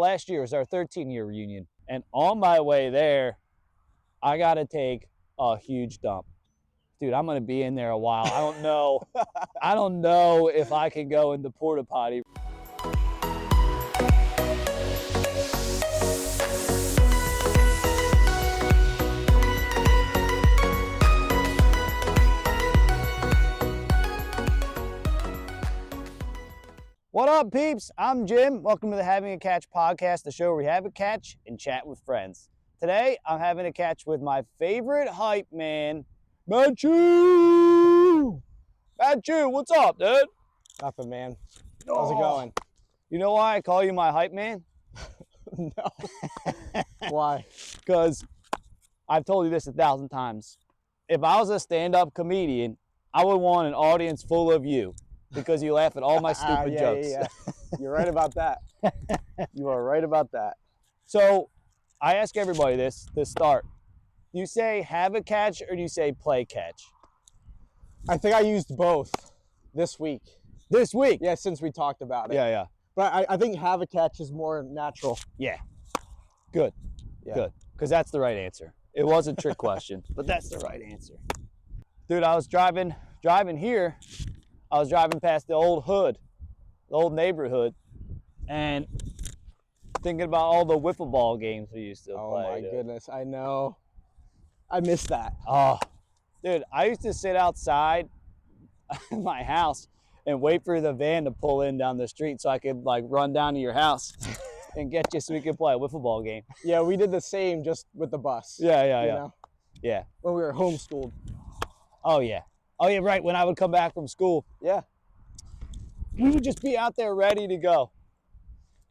Last year was our 13-year reunion, and on my way there, I got to take a huge dump. Dude, I'm going to be in there a while. I don't know. I don't know if I can go in the porta potty. What up, peeps? I'm Jim. Welcome to the Having a Catch podcast, the show where we have a catch and chat with friends. Today, I'm having a catch with my favorite hype man, Matthew. Matthew, what's up, dude? Nothing, man. How's it going? You know why I call you my hype man? No. Why? Because I've told you this 1,000 times. If I was a stand-up comedian, I would want an audience full of you. Because you laugh at all my stupid jokes. Yeah. You're right about that. You are right about that. So I ask everybody this to start. Do you say have a catch or do you say play catch? I think I used both this week. This week? Yeah, since we talked about it. Yeah. But I think have a catch is more natural. Yeah. Good. Yeah. Good. Because that's the right answer. It was a trick question, but that's the right answer. Dude, I was driving here. I was driving past the old hood, the old neighborhood, and thinking about all the wiffle ball games we used to play. Oh my goodness, I know. I miss that. Oh, dude, I used to sit outside my house and wait for the van to pull in down the street so I could like run down to your house and get you so we could play a wiffle ball game. Yeah, we did the same just with the bus. Yeah. When we were homeschooled. Oh yeah, right, when I would come back from school. Yeah. We would just be out there ready to go.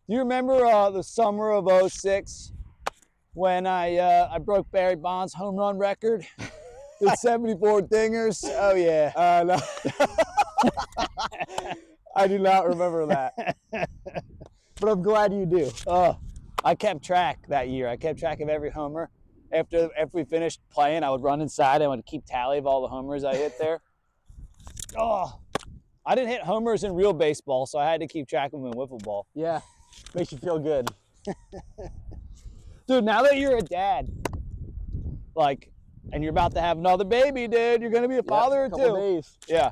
Do you remember the summer of '06 when I broke Barry Bonds' home run record with 74 dingers? Oh yeah. No. I do not remember that. But I'm glad you do. I kept track that year. I kept track of every homer. After we finished playing, I would run inside and I would keep tally of all the homers I hit there. Oh, I didn't hit homers in real baseball, so I had to keep track of them in wiffle ball. Yeah, makes you feel good. Dude, now that you're a dad, and you're about to have another baby, dude, you're gonna be a father or couple two. Days. Yeah.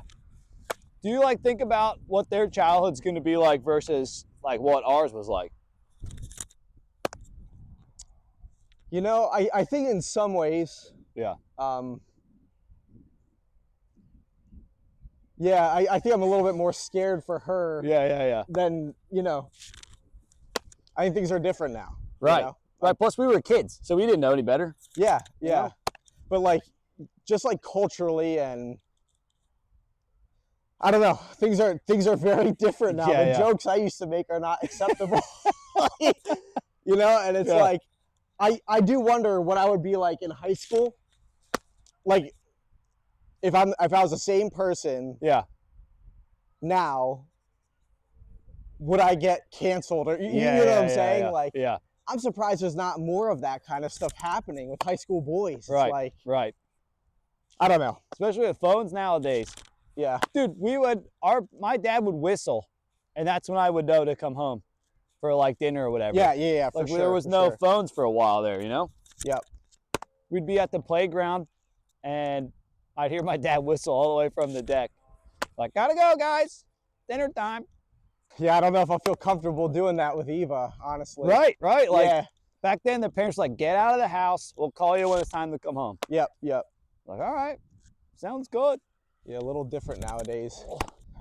Do you think about what their childhood's gonna be like versus what ours was like? You know, I think in some ways. Yeah. Yeah, I think I'm a little bit more scared for her. Yeah. Than, I think things are different now. Right. Right. Plus we were kids, so we didn't know any better. Yeah. You know? But just culturally and I don't know, things are very different now. The jokes I used to make are not acceptable. And it's I do wonder what I would be like in high school. If I was the same person now, would I get canceled? Or you know what I'm saying? I'm surprised there's not more of that kind of stuff happening with high school boys. Right. It's right. I don't know. Especially with phones nowadays. Yeah. Dude, my dad would whistle, and that's when I would know to come home for dinner or whatever. Yeah. For there was no phones for a while there, Yep. We'd be at the playground, and I'd hear my dad whistle all the way from the deck. Gotta go, guys. Dinner time. Yeah, I don't know if I feel comfortable doing that with Eva, honestly. Right. Back then, the parents were get out of the house. We'll call you when it's time to come home. Yep. All right. Sounds good. Yeah, a little different nowadays.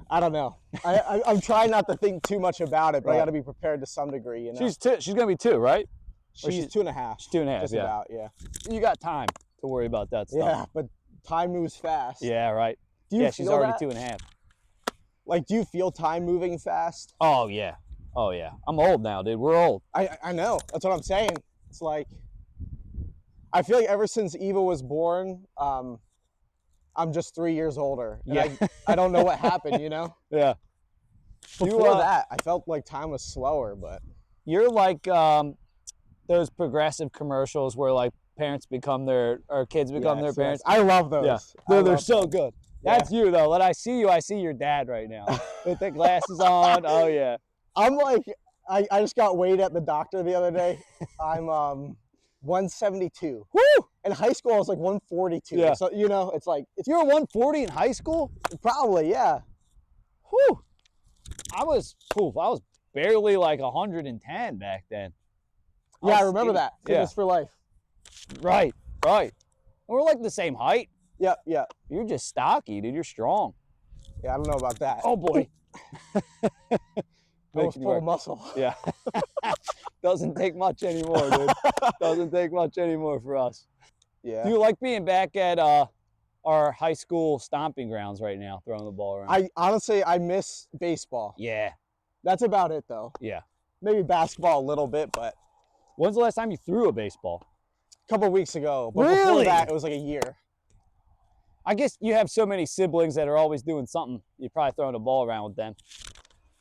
I don't know. I'm trying not to think too much about it, but I got to be prepared to some degree. She's going to be 2, right? She's 2.5. She's 2.5, just about, yeah. You got time to worry about that stuff. Yeah, but time moves fast. Yeah, right. She's already 2.5. Do you feel time moving fast? Oh, yeah. I'm old now, dude. We're old. I know. That's what I'm saying. It's I feel like ever since Eva was born, I'm just 3 years older. And I don't know what happened, Yeah. Before that, I felt like time was slower, but. You're like those progressive commercials where parents become kids become their parents. I love those. Yeah. They're so good. That's you though. When I see you, I see your dad right now with the glasses on. Oh yeah. I'm I just got weighed at the doctor the other day. I'm 172. Woo! In high school, I was like 142. Yeah. So, you know, it's like, You were 140 in high school? probably, yeah. Whew. I was barely like 110 back then. Yeah, I was remember skinny. that. Fitness for life. Right. We're like the same height. Yep, yep. You're just stocky, dude. You're strong. Yeah, I don't know about that. Oh, boy. I almost Making you pulled a work. muscle. Yeah. Doesn't take much anymore, dude. Doesn't take much anymore for us. Yeah. Do you like being back at our high school stomping grounds right now, throwing the ball around? I honestly, I miss baseball. Yeah. That's about it, though. Yeah. Maybe basketball a little bit, but When's the last time you threw a baseball? a couple weeks ago. But Really? before that, it was like a year. I guess you have so many siblings that are always doing something. You're probably throwing a ball around with them.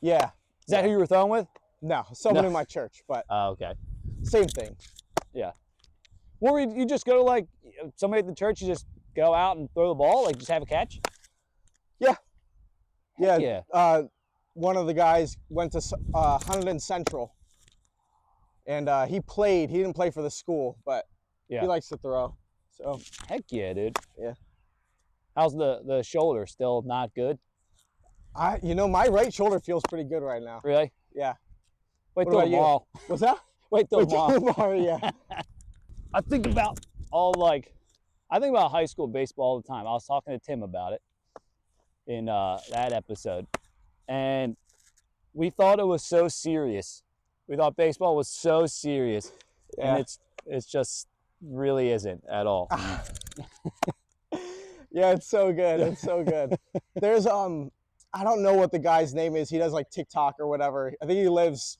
Yeah. Is that who you were throwing with? No, someone No. in my church, but Oh, okay. same thing. Yeah. Or you just go to like somebody at the church, you just go out and throw the ball, like just have a catch? Yeah. Heck Yeah. yeah. One of the guys went to Huntington Central, and he played. He didn't play for the school, but Yeah. he likes to throw. So Heck yeah, dude. Yeah. How's the shoulder? Still not good? my right shoulder feels pretty good right now. Really? Yeah. Wait What till about you? tomorrow. What's that? Wait till Wait, tomorrow. tomorrow, yeah. I think about high school baseball all the time. I was talking to Tim about it in that episode, and we thought it was so serious. We thought baseball was so serious, Yeah. and it's just really isn't at all. Yeah, it's so good. It's so good. There's I don't know what the guy's name is. He does like TikTok or whatever. I think he lives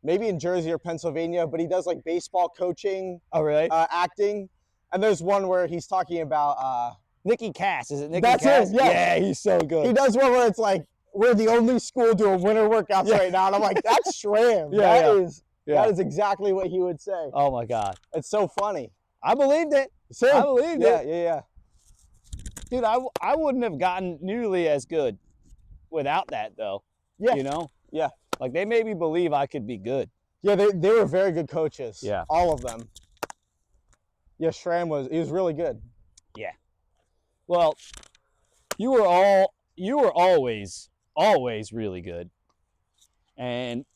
maybe in Jersey or Pennsylvania, but he does like baseball coaching, Oh, really? acting. And there's one where he's talking about Nicky Cass, is it Nicky That's Cass? him, yes. Yeah, he's so good. he does one where it's like, we're the only school doing winter workouts Yeah. right now. And I'm like, that's Shram. Yeah, yeah. That is exactly what he would say. Oh my God, It's so funny. I believed it. See? I believed Yeah, it, yeah. dude. I wouldn't have gotten nearly as good without that though. Yeah. You know? Yeah. Like they made me believe I could be good. Yeah, they were very good coaches. Yeah. All of them. Yeah, Shram he was really good. Well, you were always really good. And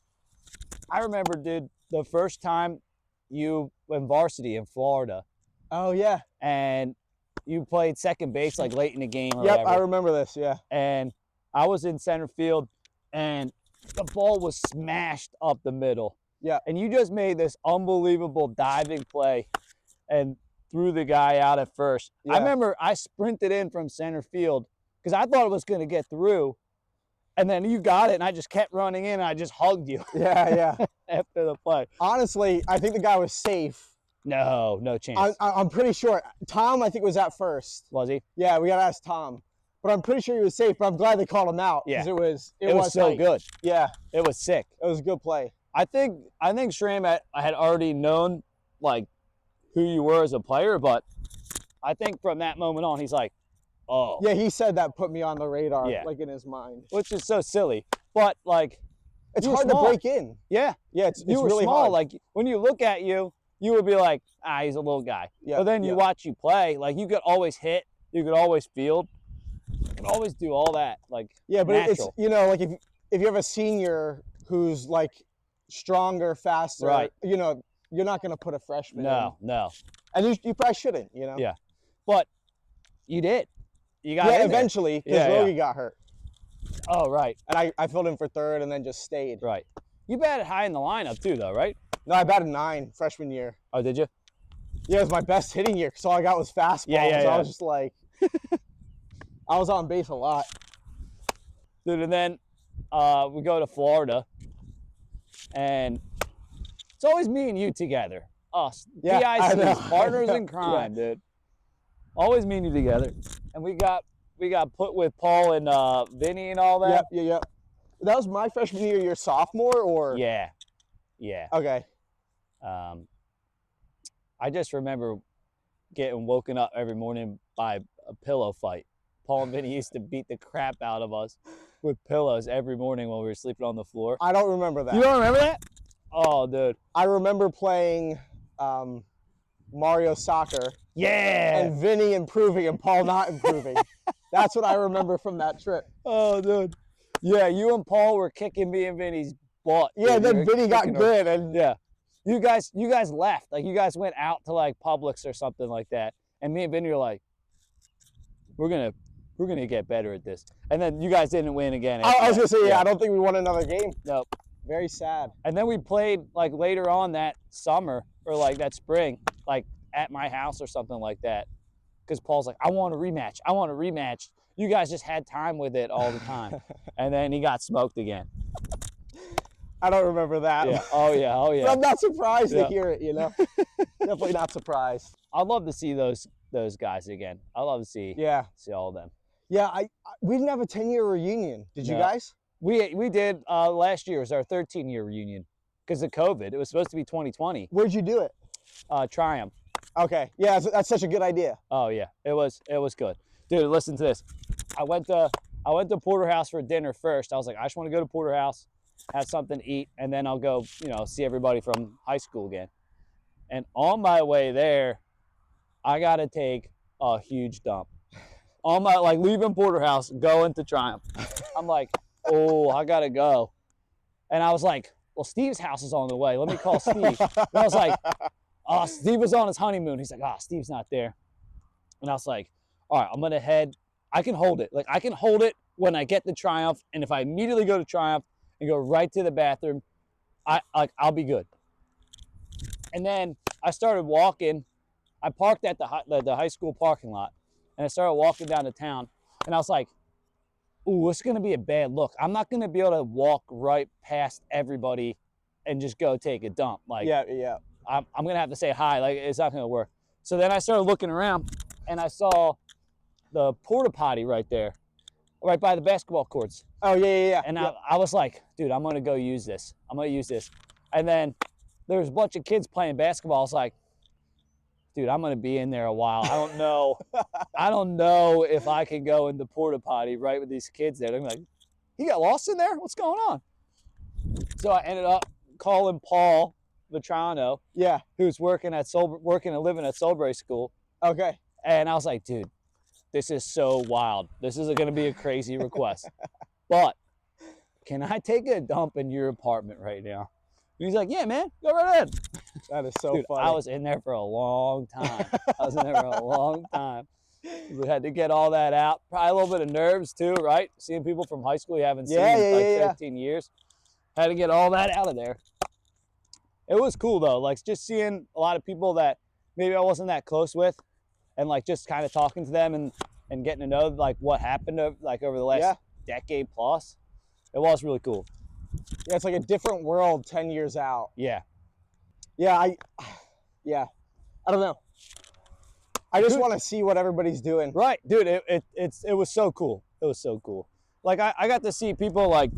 I remember, dude, the first time you went varsity in Florida Oh yeah. and you played second base like late in the game or Yep, whatever. I remember this, yeah. And I was in center field and the ball was smashed up the middle. Yeah. And you just made this unbelievable diving play and threw the guy out at first. Yeah. I remember I sprinted in from center field because I thought it was going to get through. And then you got it and I just kept running in and I just hugged you Yeah. after the play. Honestly, I think the guy was safe. No chance. I'm pretty sure. Tom, I think, was at first. Was he? Yeah, we got to ask Tom. But I'm pretty sure he was safe, but I'm glad they called him out. Yeah. Because It was so tight. good. Yeah, It was sick. it was a good play. I think Shram had already known like who you were as a player, but I think from that moment on, he's like, oh. Yeah, he said that put me on the radar, Yeah. like in his mind. Which is so silly. But like, It's you were hard small. to break in. Yeah, Yeah, it's you were really small. hard. Like when you look at you, you would be like, he's a little guy. Yeah, But then you yeah. watch you play, like you could always hit, you could always field, you could always do all that. Like Yeah, but natural. it's, like if you have a senior who's like stronger, faster, Right. you're not going to put a freshman in. No. And you probably shouldn't, Yeah. But you did. You got in Yeah, there. eventually, because Yeah, Rogie got hurt. Oh, right. And I filled in for third and then just stayed. Right. You batted high in the lineup too, though, right? No, I batted 9 freshman year. Oh, did you? Yeah, it was my best hitting year because all I got was fastballs. Yeah. I was just like, I was on base a lot. Dude, and then we go to Florida, and it's always me and you together. Us, Yeah, I know. PICs, partners in crime, dude. Always me and you together. And we got put with Paul and Vinny and all that. Yep. That was my freshman year, your sophomore, or? Yeah. Okay. I just remember getting woken up every morning by a pillow fight. Paul and Vinny used to beat the crap out of us. with pillows every morning while we were sleeping on the floor. I don't remember that. You don't remember that? Oh, dude. I remember playing Mario Soccer Yeah. and Vinny improving and Paul not improving. That's what I remember from that trip. Oh, dude. Yeah, you and Paul were kicking me and Vinny's butt. Yeah, dude. then Vinny got good, and yeah, you guys left. Like you guys went out to like Publix or something like that, and me and Vinny were like, we're gonna get better at this. And then you guys didn't win again. I was gonna say, yeah, I don't think we won another game. Nope. Very sad. And then we played like later on that summer or like that spring, like at my house or something like that. Because Paul's like, I want a rematch. I want a rematch. You guys just had time with it all the time. And then he got smoked again. I don't remember that. Yeah. Oh, yeah. Oh, yeah. But I'm not surprised to hear it, you know? Definitely not surprised. I'd love to see those guys again. I'd love to see all of them. Yeah, we didn't have a 10-year reunion. Did you guys? We did last year. It was our 13-year reunion because of COVID. It was supposed to be 2020. Where'd you do it? Triumph. Okay. Yeah, that's such a good idea. Oh yeah, it was good. Dude, listen to this. I went to Porterhouse for dinner first. I was like, I just want to go to Porterhouse, have something to eat, and then I'll go, see everybody from high school again. And on my way there, I gotta take a huge dump. On my leaving Porterhouse, going to Triumph. I'm like, oh, I gotta go. And I was like, well, Steve's house is on the way. Let me call Steve. And I was like, oh, Steve was on his honeymoon. He's like, Steve's not there. And I was like, all right, I'm gonna head. I can hold it. Like I can hold it when I get to Triumph. And if I immediately go to Triumph and go right to the bathroom, I'll be good. And then I started walking. I parked at the high school parking lot, and I started walking down to town. And I was like, ooh, it's gonna be a bad look. I'm not gonna be able to walk right past everybody and just go take a dump. Like, yeah. I'm gonna have to say hi. Like, it's not gonna work. So then I started looking around, and I saw the porta potty right there, right by the basketball courts. Oh yeah. And I was like, dude, I'm gonna go use this. I'm gonna use this. And then there was a bunch of kids playing basketball. I was like, dude, I'm gonna be in there a while. I don't know. I don't know if I can go in the porta potty right with these kids there. They're gonna be like, he got lost in there? What's going on? So I ended up calling Paul Vetrano, who's working and living at Soulbury School. Okay. And I was like, dude, this is so wild. This is going to be a crazy request. But can I take a dump in your apartment right now? And he's like, yeah, man, go right ahead. That is so dude, funny. I was in there for a long time. We had to get all that out. Probably a little bit of nerves too, right? Seeing people from high school you haven't seen in 13 years. Had to get all that out of there. It was cool though, like just seeing a lot of people that maybe I wasn't that close with, and like just kind of talking to them and getting to know like what happened over the last decade plus. It was really cool. Yeah, it's like a different world 10 years out. Yeah. Yeah, I don't know. I just want to see what everybody's doing. Right, dude. It was so cool. It was so cool. Like I got to see people like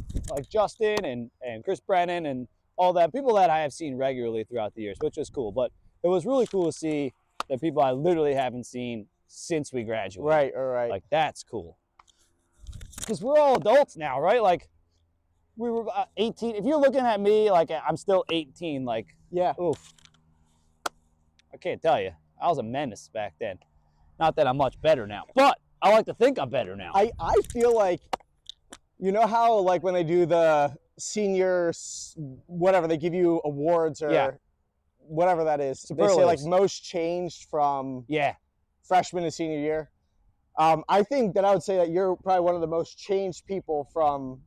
Justin and Chris Brennan and all that, people that I have seen regularly throughout the years, which is cool. But it was really cool to see the people I literally haven't seen since we graduated. Right. Like that's cool. Because we're all adults now, right? Like we were 18. If you're looking at me like I'm still 18, like oof. I can't tell you. I was a menace back then. Not that I'm much better now, but I like to think I'm better now. I feel like, you know how like when they do the seniors, whatever, they give you awards or whatever that is. They say like most changed from freshman to senior year. I think that I would say that you're probably one of the most changed people from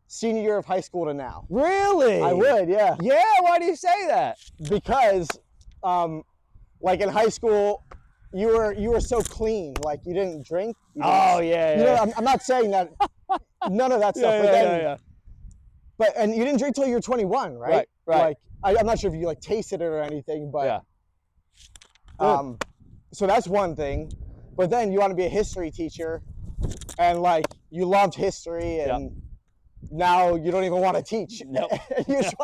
senior year of high school to now. Really? I would, yeah. Yeah, why do you say that? Because like in high school, you were so clean. Like you didn't drink. You know, I'm not saying that. None of that stuff. But you didn't drink till you were 21, right? Right. Like I'm not sure if you like tasted it or anything, but so that's one thing. But then you want to be a history teacher, and like you loved history, and now you don't even want to teach. Nope. you just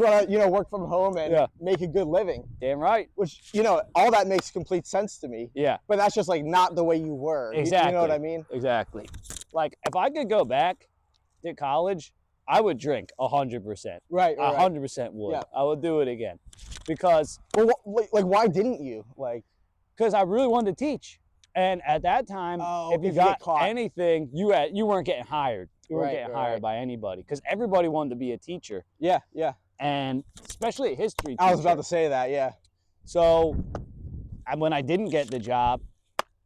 want to work from home and make a good living. Damn right. Which all that makes complete sense to me. Yeah. But that's just like not the way you were. Exactly. You know what I mean? Exactly. like if I could go back to college, I would drink 100%. Right. 100% would. Yeah. I would do it again because Well, like why didn't you? Like, I really wanted to teach. And at that time, if you get got caught. anything, you weren't getting hired. You weren't Right, getting right, hired right. by anybody because everybody wanted to be a teacher, Yeah. and especially a history teacher. I was about to say that. Yeah. So, when I didn't get the job,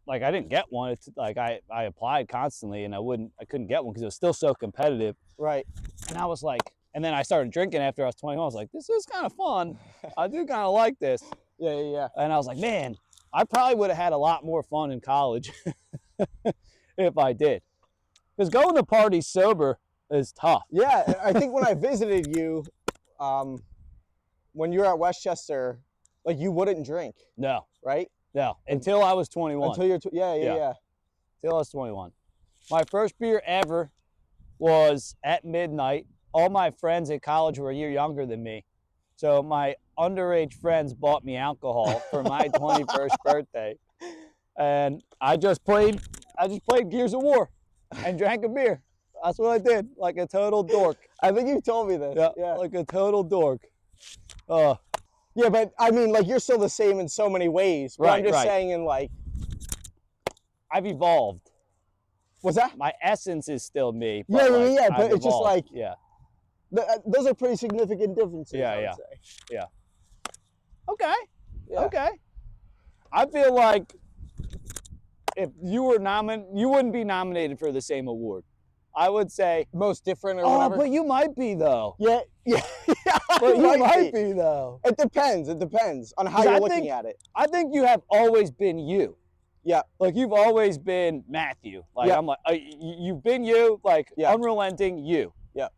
like I didn't get one. It's like I applied constantly, and I couldn't get one because it was still so competitive. Right. And I was like, and then I started drinking after I was 21. I was like, this is kind of fun. I do kind of like this. Yeah. And I was like, man, I probably would have had a lot more fun in college if I did. Because going to parties sober is tough. Yeah. I think when I visited you, when you were at Westchester, like you wouldn't drink, No, right? no. Until I was 21. Until you're, yeah. Until I was 21. My first beer ever was at midnight. All my friends at college were a year younger than me. So my underage friends bought me alcohol for my 21st birthday. And I just played Gears of War and drank a beer. That's what I did, like a total dork. I think you told me this. Yeah. Like a total dork. Yeah, but I mean, like, you're still the same in so many ways. But I'm just saying in, like... I've evolved. What's that? My essence is still me. Yeah, like, but it's just like... Yeah. Those are pretty significant differences, I would say. Yeah. Okay. Yeah. Okay. I feel like if you were you wouldn't be nominated for the same award. I would say Most different or whatever. but you might be though. Yeah. But you might be though. It depends on how you're looking at it. I think you have always been you. Yeah. Like you've always been Matthew. Like Yeah. I'm like you've been you, like unrelenting you. Yeah.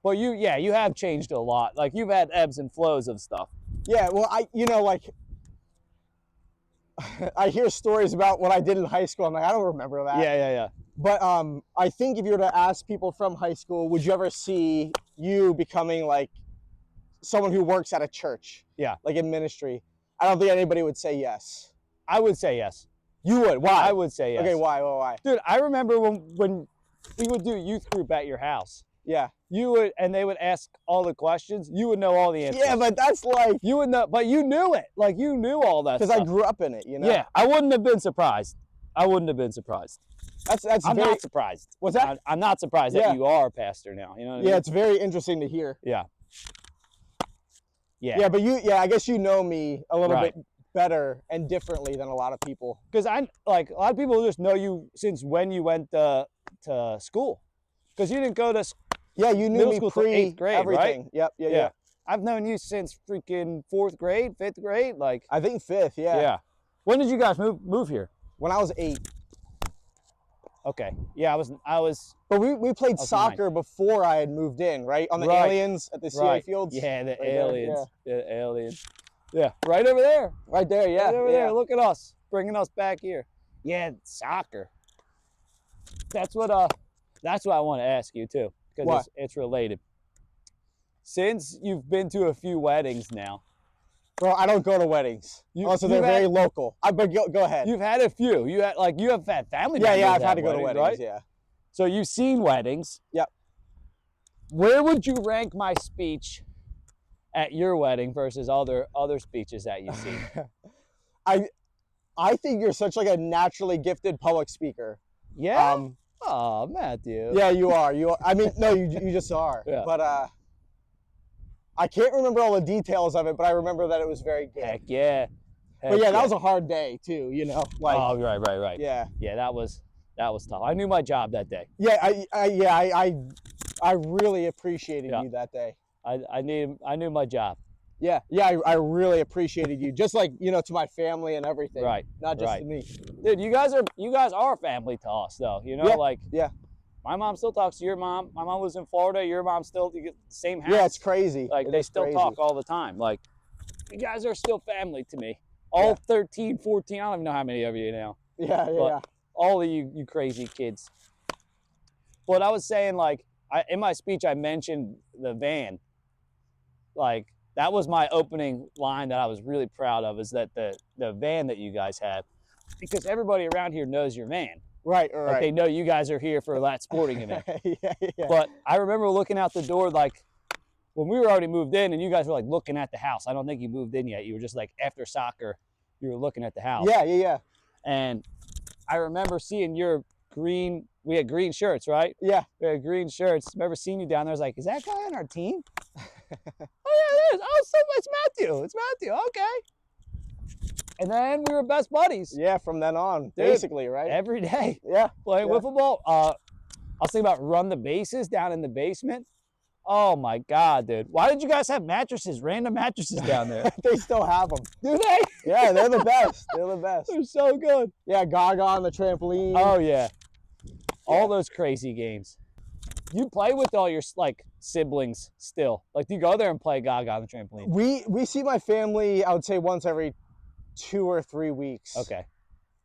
But you have changed a lot. Like you've had ebbs and flows of stuff. Yeah, well, like I hear stories about what I did in high school. I'm like, I don't remember that. Yeah. But I think if you were to ask people from high school, would you ever see you becoming like someone who works at a church? Yeah. Like in ministry. I don't think anybody would say yes. I would say yes. You would? Why? I would say yes. Okay, why? Dude, I remember when we would do youth group at your house. Yeah. And they would ask all the questions. You would know all the answers. Yeah, but that's like... You would know, but you knew it. Like you knew all that stuff. Because I grew up in it, you know? Yeah, I wouldn't have been surprised. I'm not surprised. What's that? I'm not surprised that you are a pastor now. You know what I mean? Yeah, it's very interesting to hear. Yeah. Yeah, but I guess you know me a little bit better and differently than a lot of people. Because a lot of people just know you since when you went to school. Because you didn't go to Yeah, you knew me pre 8th grade, everything. Right? Yep, yeah. I've known you since freaking 4th grade, 5th grade, like. I think 5th, yeah. Yeah. When did you guys move here? When I was 8. Okay. Yeah, I was. But we played soccer before I had moved in, right? On the aliens at the CA Fields. Yeah, the right aliens. There, The aliens. Yeah, right over there. Right there, yeah. Right over there. Look at us, bringing us back here. Yeah, soccer. That's what I want to ask you too, because it's related. Since you've been to a few weddings now. Bro, I don't go to weddings. Also, they're very local. But go ahead. You've had a few. You have had family members. Yeah, I've had to go to weddings, right? yeah. So you've seen weddings. Yep. Where would you rank my speech at your wedding versus other speeches that you've seen? I think you're such like a naturally gifted public speaker. Yeah. Oh, Matthew. Yeah, you are. I mean, no, you just are. Yeah. But I can't remember all the details of it, but I remember that it was very good. Heck yeah. But yeah, that was a hard day too, you know. Like, oh, right. Yeah. Yeah, that was tough. I knew my job that day. Yeah, I really appreciated you that day. I knew my job. Yeah, I really appreciated you, just like, you know, to my family and everything. Right. Not just to me. Dude, you guys are family to us though. You know, yeah. My mom still talks to your mom. My mom lives in Florida. Your mom still same house. Yeah, it's crazy. Like they still talk all the time. Like you guys are still family to me. All 13, 14, I don't even know how many of you now. Yeah. All of you crazy kids. But I was saying, like, in my speech, I mentioned the van. Like, that was my opening line that I was really proud of, is that the van that you guys have. Because everybody around here knows your van. Right, Like they know you guys are here for that sporting event. yeah. But I remember looking out the door like when we were already moved in and you guys were like looking at the house. I don't think you moved in yet. You were just like after soccer, you were looking at the house. Yeah. And I remember seeing your green, we had green shirts, right? Yeah. We had green shirts. Remember seeing you down there. I was like, is that guy on our team? Oh, yeah, it is. Oh, so it's Matthew. It's Matthew. Okay. And then we were best buddies. Yeah, from then on, basically, right? Every day. Yeah. Playing wiffle ball. I was thinking about run the bases down in the basement. Oh my God, dude. Why did you guys have mattresses, random mattresses down there? They still have them. Do they? Yeah, they're the best. They're the best. They're so good. Yeah, Gaga on the trampoline. Oh, yeah. All those crazy games. You play with all your like siblings still. Like, do you go there and play Gaga on the trampoline? We see my family, I would say once every 2 or 3 weeks. Okay.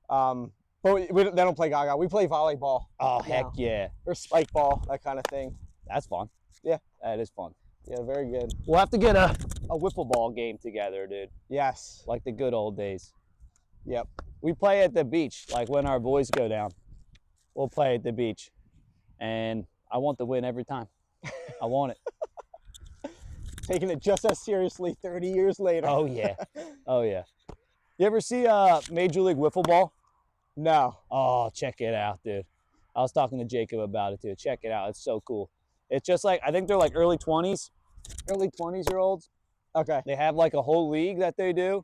But they don't play Gaga. We play volleyball. Oh, heck yeah. Or spike ball, that kind of thing. That's fun. Yeah. That is fun. Yeah, very good. We'll have to get a wiffle ball game together, dude. Yes. Like the good old days. Yep. We play at the beach, like when our boys go down. We'll play at the beach. And I want the win every time. I want it. Taking it just as seriously 30 years later. Oh, yeah. Oh, yeah. You ever see Major League Wiffleball? No. Oh, check it out, dude. I was talking to Jacob about it, too. Check it out. It's so cool. It's just like, I think they're like early 20s-year-olds. Okay. They have like a whole league that they do.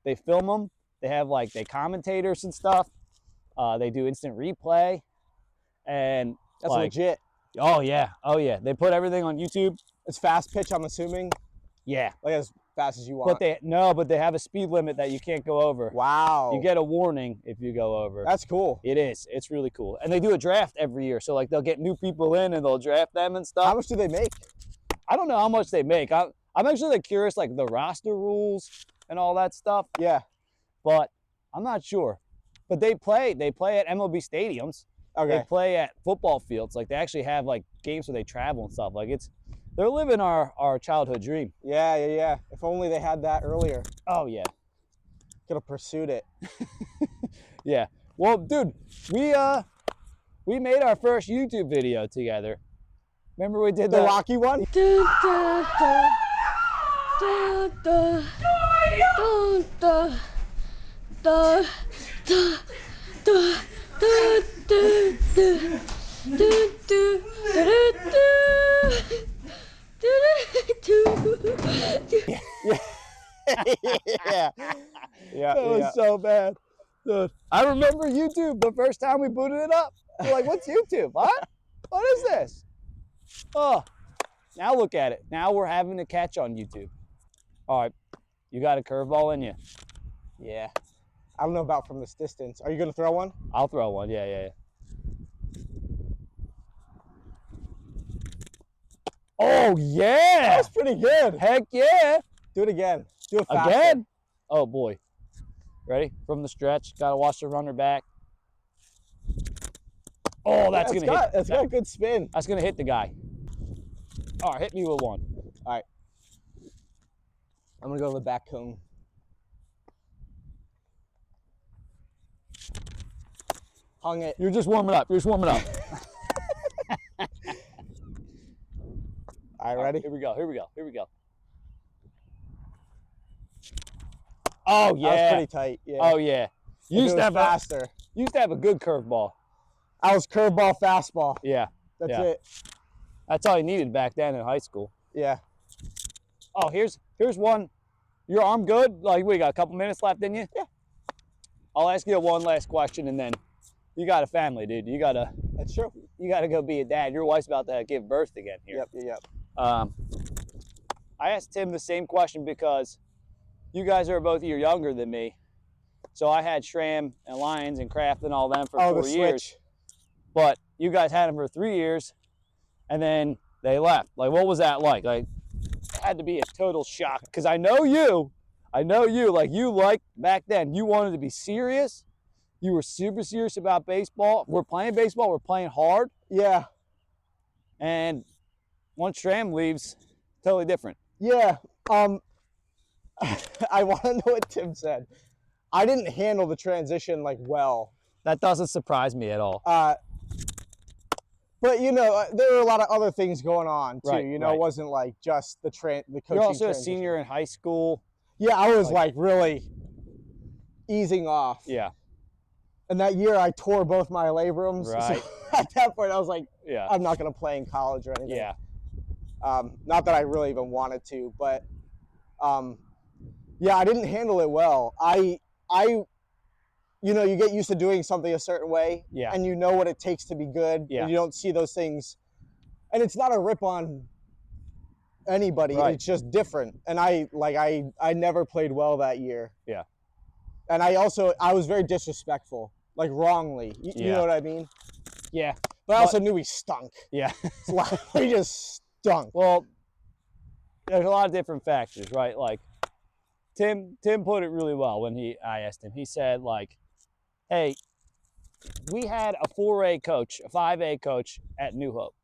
They film them. They have like, they commentators and stuff. They do instant replay. And That's like, legit. oh, yeah. Oh, yeah. They put everything on YouTube. It's fast pitch, I'm assuming. Yeah. Like as fast as you want. But they have a speed limit that you can't go over. Wow. You get a warning if you go over. That's cool. It is. It's really cool. And they do a draft every year. So like they'll get new people in and they'll draft them and stuff. How much do they make? I don't know how much they make. I'm actually like curious like the roster rules and all that stuff. Yeah. But I'm not sure. But they play at MLB stadiums. Okay. They play at football fields. Like they actually have like games where they travel and stuff. Like they're living our childhood dream. Yeah. If only they had that earlier. Oh yeah. Could have pursued it. Yeah. Well, dude, we made our first YouTube video together. Remember we did The Rocky one? Yeah. That was so bad. Dude, I remember YouTube the first time we booted it up. We're like, what's YouTube? What? What is this? Oh, now look at it. Now we're having a catch on YouTube. All right, you got a curveball in you. Yeah. I don't know about from this distance. Are you going to throw one? I'll throw one. Yeah. Oh, yeah. That's pretty good. Heck yeah. Do it again. Do it faster. Again? Oh, boy. Ready? From the stretch. Got to watch the runner back. Oh, that's going to hit. That's got a good spin. That's going to hit the guy. All right, hit me with one. All right. I'm going to go to the back cone. Hung it. You're just warming up. All right, ready? Here we go. Oh, yeah. That was pretty tight. Yeah. Oh, yeah. You used to have faster. Used to have a good curveball. I was curveball, fastball. Yeah. That's it. That's all you needed back then in high school. Yeah. Oh, here's one. Your arm good? Like, we got a couple minutes left, didn't you? Yeah. I'll ask you one last question, and then you got a family, dude. That's true. You gotta go be a dad. Your wife's about to give birth again here. Yep. I asked Tim the same question because you guys are both a year younger than me. So I had Schramm and Lyons and Kraft and all them for 4 years. Switch. But you guys had them for 3 years, and then they left. Like, what was that like? Like, it had to be a total shock because I know you. Like, you liked back then. You wanted to be serious. You were super serious about baseball. We're playing baseball. We're playing hard. Yeah. And once Schramm leaves, totally different. Yeah. I want to know what Tim said. I didn't handle the transition like well. That doesn't surprise me at all. But you know, there were a lot of other things going on too. Right, You know, right. it wasn't like just the coaching. You're also a transition. senior in high school. Yeah, I was like- like really easing off. Yeah, And that year I tore both my labrums. Right. So at that point I was like, yeah, I'm not going to play in college or anything. yeah, Not that I really even wanted to, but yeah, I didn't handle it well. You know, you get used to doing something a certain way, Yeah. and you know what it takes to be good, Yeah. and you don't see those things. And it's not a rip on anybody. Right. It's just different. And I never played well that year. Yeah. And I was very disrespectful, like wrongly. You Yeah. know what I mean? yeah, But I also knew we stunk. yeah. We just stunk. Well, there's a lot of different factors, right? Like Tim put it really well when I asked him. He said, like, hey, we had a 4A coach, a 5A coach at New Hope.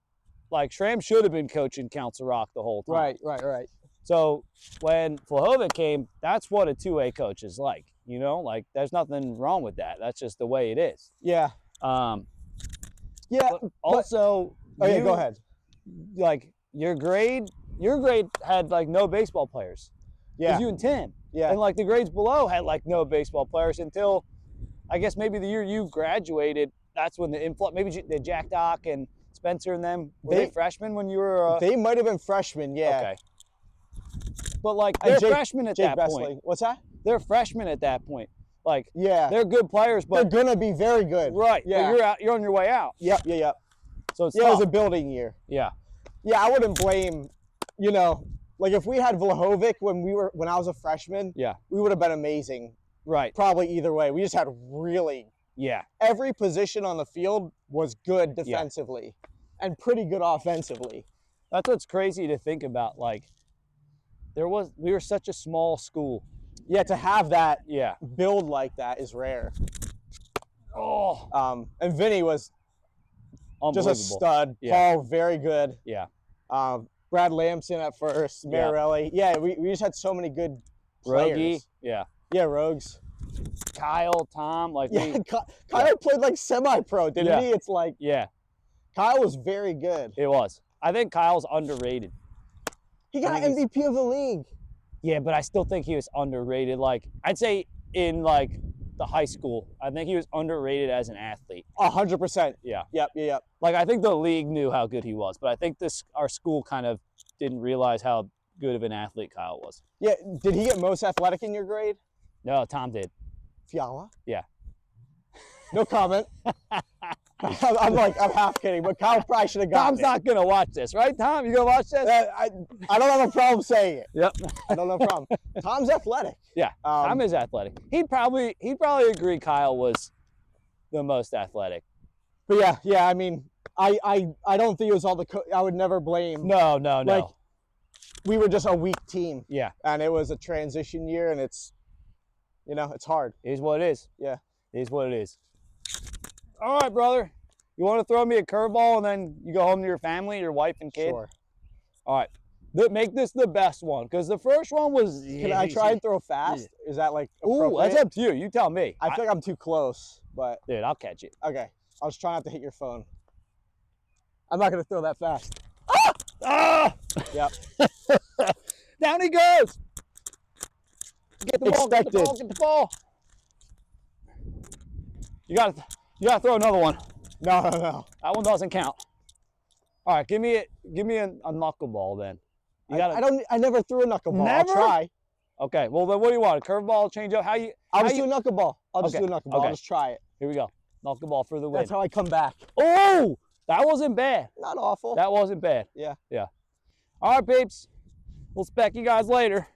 Like, Schramm should have been coaching Council Rock the whole time. Right. So when Flahovic came, that's what a 2A coach is like. You know, like, there's nothing wrong with that. That's just the way it is. Yeah. Yeah. But also, Yeah, go ahead. Like, your grade had, like, no baseball players. It Yeah. was you and Tim. Yeah. And, like, the grades below had, like, no baseball players until, I guess, maybe the year you graduated. That's when the influx, maybe the Jack Doc and Spencer and them, were they freshmen when you were? They might have been freshmen, yeah. Okay. But, like, And they're Jake- freshmen at Jake that point. Bessling. What's that? They're freshmen at that point. Like, Yeah. they're good players, They're but gonna be very good. right. Yeah. But you're on your way out. Yep. So it's Yeah, it was tough. a building year. Yeah. Yeah, I wouldn't blame, you know, like if we had Vlahovic when I was a freshman, Yeah. we would have been amazing. Right. Probably either way. We just had Yeah. every position on the field was good defensively and pretty good offensively. That's what's crazy to think about. Like, we were such a small school. Yeah, to have that Yeah. build like that is rare. Oh, And Vinny was just unbelievable. a stud. Yeah. Paul, very good. Yeah. Brad Lamson at first, Marelli. Yeah, we just had so many good players. Rogie. Yeah. Yeah, Rogues. Kyle, Tom. Like, Yeah, Kyle played like semi-pro, didn't Yeah. he? It's like yeah, Kyle was very good. it was. I think Kyle's underrated. He got I think MVP of the league. Yeah, but I still think he was underrated. Like, I'd say in, like, the high school, I think he was underrated as an athlete. 100%. Yeah. Yep. Like, I think the league knew how good he was, but I think our school kind of didn't realize how good of an athlete Kyle was. Yeah. Did he get most athletic in your grade? No, Tom did. Fiala? Yeah. No comment. I'm half kidding, but Kyle probably should have gotten Tom's not gonna watch this, right, Tom? You gonna watch this? I don't have a problem saying it. Yep. I don't have a problem. Tom's athletic. Yeah. Tom is athletic. He'd probably agree Kyle was the most athletic. But yeah. I mean, I don't think it was all I would never blame. No. Like, we were just a weak team. Yeah. And it was a transition year, and it's hard. It is what it is. Yeah. It is what it is. All right, brother. You want to throw me a curveball and then you go home to your family, your wife and kid? Sure. All right. Make this the best one, because the first one was. Can I try and throw fast? Is that like Ooh, appropriate? that's up to you. You tell me. I feel like I'm too close, but Dude, I'll catch it. okay. I'll just try not to hit your phone. I'm not gonna throw that fast. Ah! Yep. Down he goes. Get the ball. Get the Expected. ball. Get the ball. You gotta throw another one. No. That one doesn't count. All right, give me a knuckleball then. I never threw a knuckleball. Never? I'll try. Okay. Well, then what do you want? A curveball, change up? I'll just do a knuckleball. I'll just Okay, do a knuckleball. okay. I'll just try it. Here we go. Knuckleball for the win. That's how I come back. Oh, that wasn't bad. Not awful. That wasn't bad. Yeah. All right, peeps. We'll spec you guys later.